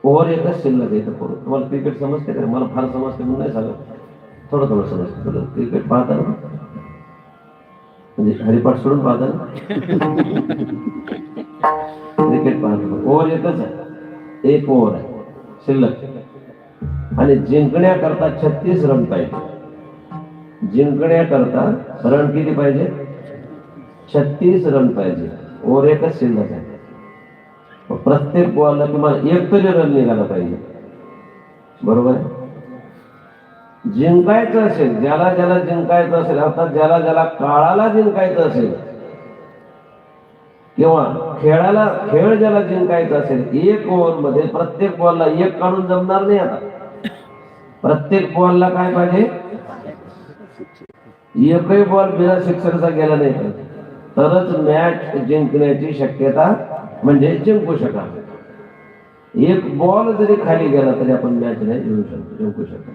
Over एकच शिल्लक आहे. तुम्हाला क्रिकेट समजते का? मला फार समजते म्हणून नाही सांगत, थोडं थोडं समजतं. तुला क्रिकेट पाहता ना, म्हणजे हरिपाठ सोडून पाहता ना? क्रिकेट पाहतो, ओव्हर एकच आहे, एक ओव्हर आहे शिल्लक. आणि जिंकण्याकरता 36 रन पाहिजे. जिंकण्याकरता रन किती पाहिजे? 36 रन पाहिजे. ओव्हर एकच शिल्लक आहे. प्रत्येक बॉलला तुम्हाला एक तरी रन निघाला पाहिजे, बरोबर आहे? जिंकायचं असेल, ज्याला ज्याला जिंकायचं असेल, अर्थात ज्याला ज्याला काळाला जिंकायचं असेल किंवा खेळ ज्याला जिंकायचा असेल, एक ओव्हर मध्ये प्रत्येक बॉलला एक काढून जमणार नाही. आता प्रत्येक बॉलला काय पाहिजे? एकही बॉल बिना सिक्सरचा गेला नाही पाहिजे, तरच मॅच जिंकण्याची शक्यता, म्हणजे जिंकू शकाल. एक बॉल जरी खाली गेला तरी आपण मॅच नाही जिंकू शकतो.